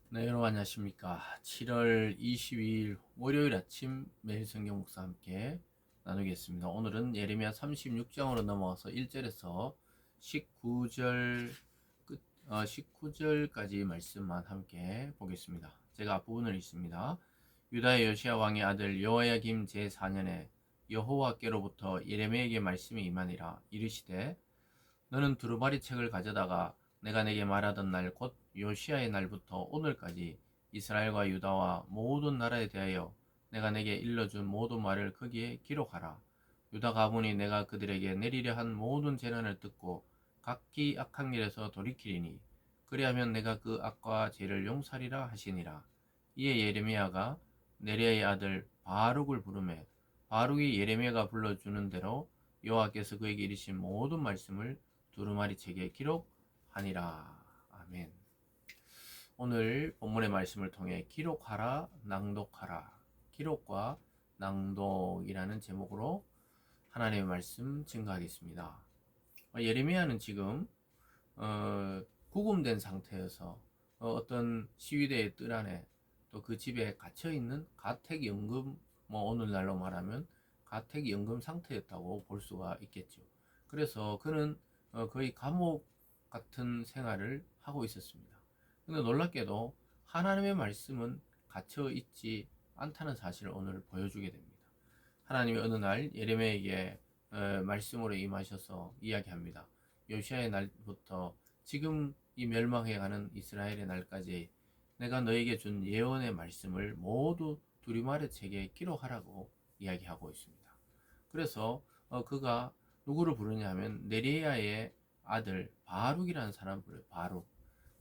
네, 여러분 안녕하십니까. 7월 22일 월요일 아침 매일 성경 묵상 함께 나누겠습니다. 오늘은 예레미야 36장으로 넘어와서 1절에서 19절 19절까지 말씀만 함께 보겠습니다. 제가 앞부분을 읽습니다. 유다의 요시야 왕의 아들 여호야김 제4년에 여호와께로부터 예레미야에게 말씀이 임하니라. 이르시되 너는 두루마리 책을 가져다가 내가 내게 말하던 날 곧 요시아의 날부터 오늘까지 이스라엘과 유다와 모든 나라에 대하여 내가 내게 일러준 모든 말을 거기에 기록하라. 유다 가문이 내가 그들에게 내리려 한 모든 재난을 듣고 각기 악한 길에서 돌이키리니 그리하면 내가 그 악과 죄를 용서하리라 하시니라. 이에 예레미야가 네리야의 아들 바룩을 부르매 바룩이 예레미야가 불러주는 대로 여호와께서 그에게 이르신 모든 말씀을 두루마리 책에 기록하니라. 아멘. 오늘 본문의 말씀을 통해 기록하라, 낭독하라, 기록과 낭독이라는 제목으로 하나님의 말씀 증거하겠습니다. 예레미야는 지금 구금된 상태여서 어떤 시위대의 뜰 안에 또 그 집에 갇혀 있는 가택연금, 오늘날로 말하면 가택연금 상태였다고 볼 수가 있겠죠. 그래서 그는 거의 감옥 같은 생활을 하고 있었습니다. 근데 놀랍게도 하나님의 말씀은 갇혀 있지 않다는 사실을 오늘 보여주게 됩니다. 하나님이 어느 날 예레미야에게 말씀으로 임하셔서 이야기합니다. 요시아의 날부터 지금 이 멸망해가는 이스라엘의 날까지 내가 너에게 준 예언의 말씀을 모두 두리마리 책에 기록하라고 이야기하고 있습니다. 그래서 그가 누구를 부르냐 하면 네리야의 아들 바룩이라는 사람을 불러요. 바룩.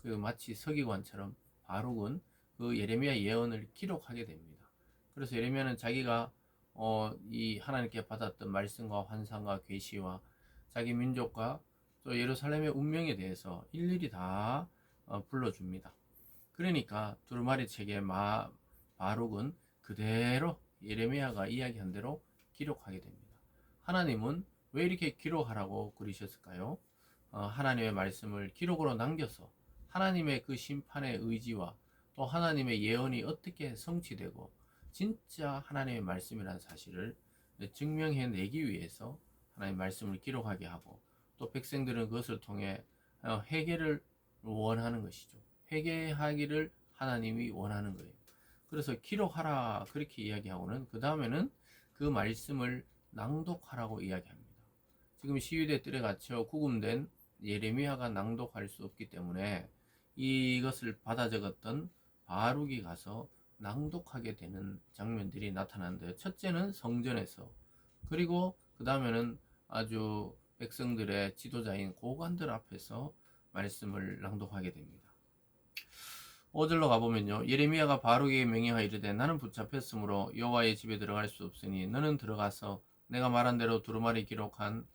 그 마치 서기관처럼 바룩은 그 예레미야 예언을 기록하게 됩니다. 그래서 예레미야는 자기가 이 하나님께 받았던 말씀과 환상과 계시와 자기 민족과 또 예루살렘의 운명에 대해서 일일이 다 불러줍니다. 그러니까 두루마리 책의 바룩은 그대로 예레미야가 이야기한 대로 기록하게 됩니다. 하나님은 왜 이렇게 기록하라고 그러셨을까요? 하나님의 말씀을 기록으로 남겨서 하나님의 그 심판의 의지와 또 하나님의 예언이 어떻게 성취되고 진짜 하나님의 말씀이라는 사실을 증명해내기 위해서 하나님의 말씀을 기록하게 하고 또 백성들은 그것을 통해 회개를 원하는 것이죠. 회개하기를 하나님이 원하는 거예요. 그래서 기록하라 그렇게 이야기하고는 그 다음에는 그 말씀을 낭독하라고 이야기합니다. 지금 시위대 뜰에 갇혀 구금된 예레미야가 낭독할 수 없기 때문에 이것을 받아 적었던 바룩이 가서 낭독하게 되는 장면들이 나타나는데요. 첫째는 성전에서, 그리고 그 다음에는 아주 백성들의 지도자인 고관들 앞에서 말씀을 낭독하게 됩니다. 5절로 가보면요. 예레미야가 바룩에게 명령하여 이르되 나는 붙잡혔으므로 여호와의 집에 들어갈 수 없으니 너는 들어가서 내가 말한 대로 두루마리에 기록한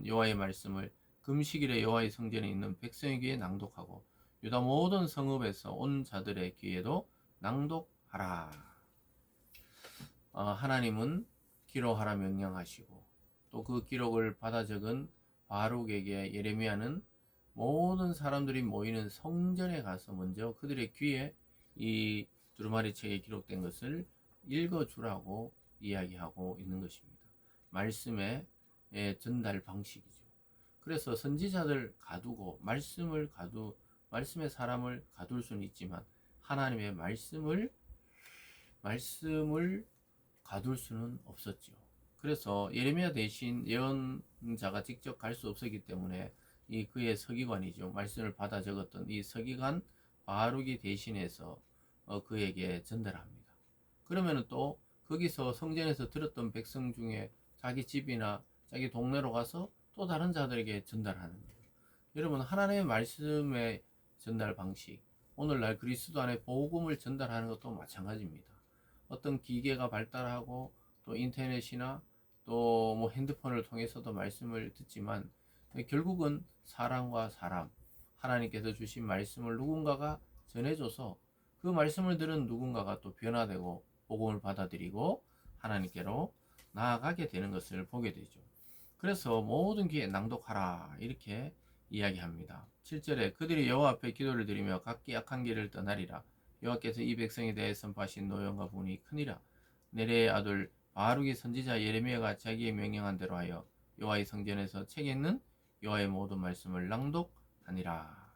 여호와의 말씀을 금식일에 여호와의 성전에 있는 백성의 귀에 낭독하고 유다 모든 성읍에서 온 자들의 귀에도 낭독하라. 하나님은 기록하라 명령하시고 또 그 기록을 받아 적은 바룩에게 예레미야는 모든 사람들이 모이는 성전에 가서 먼저 그들의 귀에 이 두루마리 책에 기록된 것을 읽어주라고 이야기하고 있는 것입니다. 말씀의 전달 방식이죠. 그래서 선지자들 가두고 말씀의 사람을 가둘 수는 있지만 하나님의 말씀을 가둘 수는 없었죠. 그래서 예레미야 대신 예언자가 직접 갈 수 없었기 때문에 이 그의 서기관이죠. 말씀을 받아 적었던 이 서기관 바룩이 대신해서 그에게 전달합니다. 그러면은 또 거기서 성전에서 들었던 백성 중에 자기 집이나 자기 동네로 가서 또 다른 자들에게 전달하는 거예요. 여러분, 하나님의 말씀의 전달 방식, 오늘날 그리스도 안에 복음을 전달하는 것도 마찬가지입니다. 어떤 기계가 발달하고 또 인터넷이나 또 뭐 핸드폰을 통해서도 말씀을 듣지만 결국은 사람과 사람, 하나님께서 주신 말씀을 누군가가 전해줘서 그 말씀을 들은 누군가가 또 변화되고 복음을 받아들이고 하나님께로 나아가게 되는 것을 보게 되죠. 그래서 모든 귀에 낭독하라 이렇게 이야기합니다. 7절에 그들이 여호와 앞에 기도를 드리며 각기 악한 길을 떠나리라. 여호와께서 이 백성에 대해 선포하신 노여움과 분이 크니라. 네레의 아들 바룩이 선지자 예레미야가 자기의 명령한 대로 하여 여호와의 성전에서 책에 있는 여호와의 모든 말씀을 낭독하니라.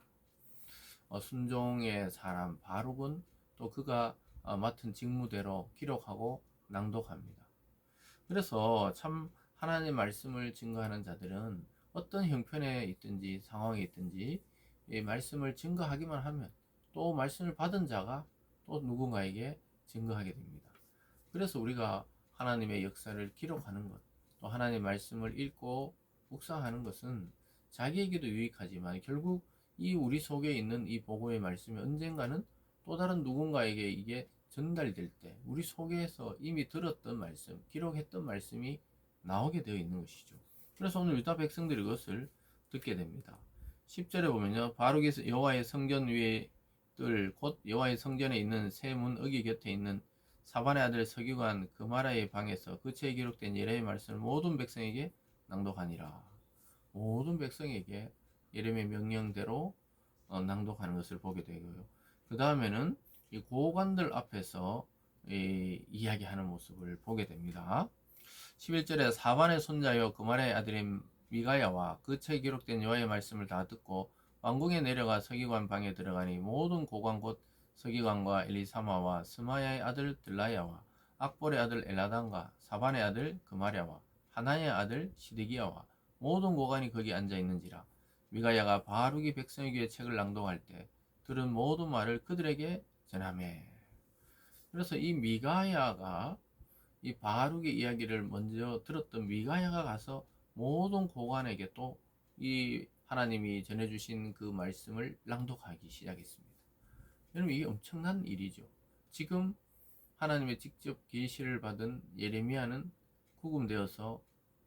순종의 사람 바룩은 또 그가 맡은 직무대로 기록하고 낭독합니다. 그래서 참 하나님의 말씀을 증거하는 자들은 어떤 형편에 있든지 상황에 있든지 이 말씀을 증거하기만 하면 또 말씀을 받은 자가 또 누군가에게 증거하게 됩니다. 그래서 우리가 하나님의 역사를 기록하는 것, 또 하나님의 말씀을 읽고 묵상하는 것은 자기에게도 유익하지만 결국 이 우리 속에 있는 이 복음의 말씀이 언젠가는 또 다른 누군가에게 이게 전달될 때 우리 속에서 이미 들었던 말씀, 기록했던 말씀이 나오게 되어 있는 것이죠. 그래서 오늘 유다 백성들이 그것을 듣게 됩니다. 10절에 보면요. 바룩이 여호와의 성전 위에 뜰 곧 여호와의 성전에 있는 세 문 어기 곁에 있는 사반의 아들 서기관 그마라의 방에서 그 책에 기록된 예레미야의 말씀을 모든 백성에게 낭독하니라. 모든 백성에게 예레미야의 명령대로 낭독하는 것을 보게 되고요. 그 다음에는 이 고관들 앞에서 이야기하는 모습을 보게 됩니다. 11절에 사반의 손자여 그말의 아들인 미가야와 그 책에 기록된 여호와의 말씀을 다 듣고 왕궁에 내려가 서기관 방에 들어가니 모든 고관 곧 서기관과 엘리사마와 스마야의 아들 들라야와 악볼의 아들 엘라단과 사반의 아들 그마랴와 하나의 아들 시드기야와 모든 고관이 거기 앉아 있는지라. 미가야가 바룩이 백성에게 책을 낭독할 때 들은 모든 말을 그들에게 전하매. 그래서 이 미가야가 이 바룩의 이야기를 먼저 들었던 미가야가 가서 모든 고관에게 또 이 하나님이 전해주신 그 말씀을 낭독하기 시작했습니다. 여러분 이게 엄청난 일이죠. 지금 하나님의 직접 계시를 받은 예레미야는 구금되어서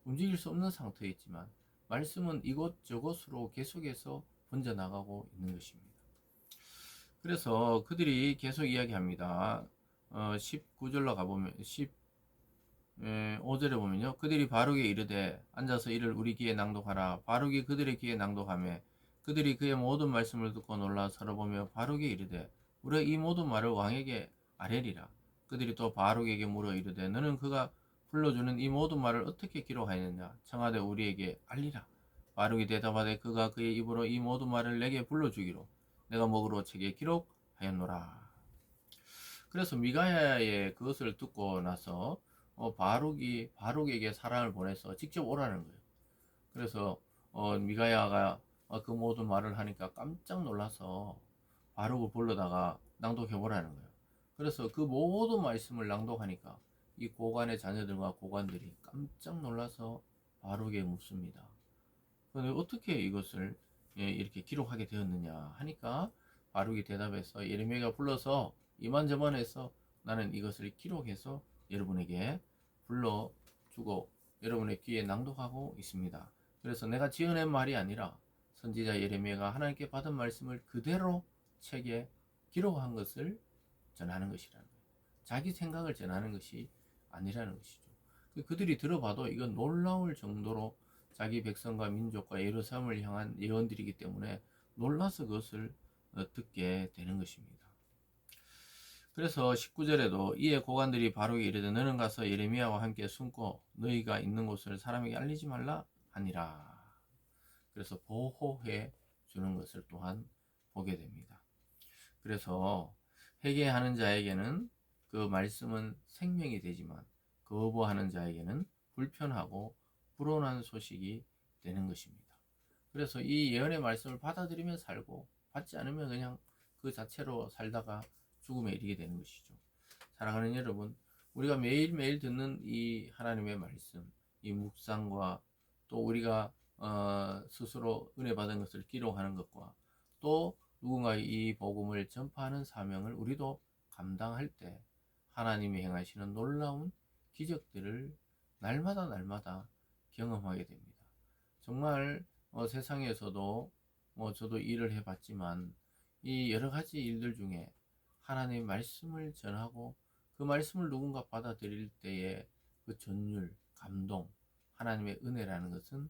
움직일 수 없는 상태에 있지만 말씀은 이곳저곳으로 계속해서 번져나가고 있는 것입니다. 그래서 그들이 계속 이야기합니다. 19절로 가보면 5절에 보면요. 그들이 바룩에 이르되 앉아서 이를 우리 귀에 낭독하라. 바룩이 그들의 귀에 낭독하며 그들이 그의 모든 말씀을 듣고 놀라 서로 보며 바룩에 이르되 우리가 이 모든 말을 왕에게 아뢰리라. 그들이 또 바룩에게 물어 이르되 너는 그가 불러주는 이 모든 말을 어떻게 기록하였느냐 청하되 우리에게 알리라. 바룩이 대답하되 그가 그의 입으로 이 모든 말을 내게 불러주기로 내가 목으로 책에 기록하였노라. 그래서 미가야의 그것을 듣고 나서 바룩에게 사람을 보내서 직접 오라는 거예요. 그래서 미가야가 그 모든 말을 하니까 깜짝 놀라서 바룩을 불러다가 낭독해 보라는 거예요. 그래서 그 모든 말씀을 낭독하니까 이 고관의 자녀들과 고관들이 깜짝 놀라서 바룩에게 묻습니다. 그런데 어떻게 이것을 이렇게 기록하게 되었느냐 하니까 바룩이 대답해서 예레미야가 불러서 이만저만해서 나는 이것을 기록해서 여러분에게 불러주고 여러분의 귀에 낭독하고 있습니다. 그래서 내가 지어낸 말이 아니라 선지자 예레미야가 하나님께 받은 말씀을 그대로 책에 기록한 것을 전하는 것이라는 거예요. 자기 생각을 전하는 것이 아니라는 것이죠. 그들이 들어봐도 이건 놀라울 정도로 자기 백성과 민족과 예루살렘을 향한 예언들이기 때문에 놀라서 그것을 듣게 되는 것입니다. 그래서 19절에도 이에 고관들이 바룩에게 이르되 너는 가서 예레미야와 함께 숨고 너희가 있는 곳을 사람에게 알리지 말라 하니라. 그래서 보호해 주는 것을 또한 보게 됩니다. 그래서 회개하는 자에게는 그 말씀은 생명이 되지만 거부하는 자에게는 불편하고 불온한 소식이 되는 것입니다. 그래서 이 예언의 말씀을 받아들이며 살고 받지 않으면 그냥 그 자체로 살다가 죽음에 이르게 되는 것이죠. 사랑하는 여러분, 우리가 매일매일 듣는 이 하나님의 말씀, 이 묵상과 또 우리가 스스로 은혜 받은 것을 기록하는 것과 또 누군가의 이 복음을 전파하는 사명을 우리도 감당할 때 하나님이 행하시는 놀라운 기적들을 날마다 경험하게 됩니다. 정말 세상에서도 저도 일을 해봤지만 이 여러 가지 일들 중에 하나님의 말씀을 전하고 그 말씀을 누군가 받아들일 때의 그 전율, 감동, 하나님의 은혜라는 것은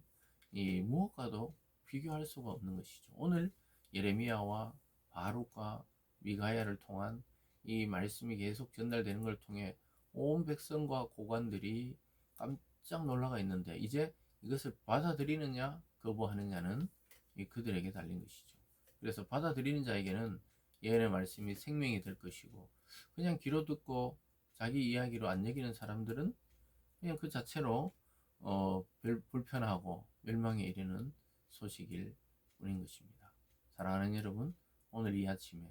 이 무엇과도 비교할 수가 없는 것이죠. 오늘 예레미야와 바룩과 미가야를 통한 이 말씀이 계속 전달되는 걸 통해 온 백성과 고관들이 깜짝 놀라가 있는데, 이제 이것을 받아들이느냐 거부하느냐는 그들에게 달린 것이죠. 그래서 받아들이는 자에게는 예언의 말씀이 생명이 될 것이고, 그냥 귀로 듣고 자기 이야기로 안 여기는 사람들은 그냥 그 자체로 불편하고 멸망에 이르는 소식일 뿐인 것입니다. 사랑하는 여러분, 오늘 이 아침에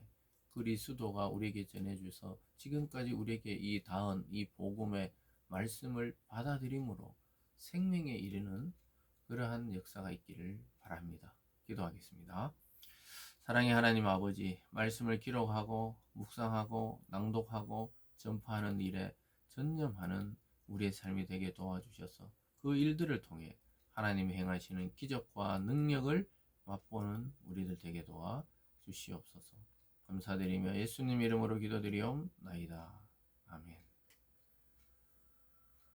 그리스도가 우리에게 전해주셔서 지금까지 우리에게 이 닿은 이 복음의 말씀을 받아들임으로 생명에 이르는 그러한 역사가 있기를 바랍니다. 기도하겠습니다. 사랑의 하나님 아버지, 말씀을 기록하고 묵상하고 낭독하고 전파하는 일에 전념하는 우리의 삶이 되게 도와주셔서 그 일들을 통해 하나님이 행하시는 기적과 능력을 맛보는 우리들 되게 도와 주시옵소서. 감사드리며 예수님 이름으로 기도드리옵나이다. 아멘.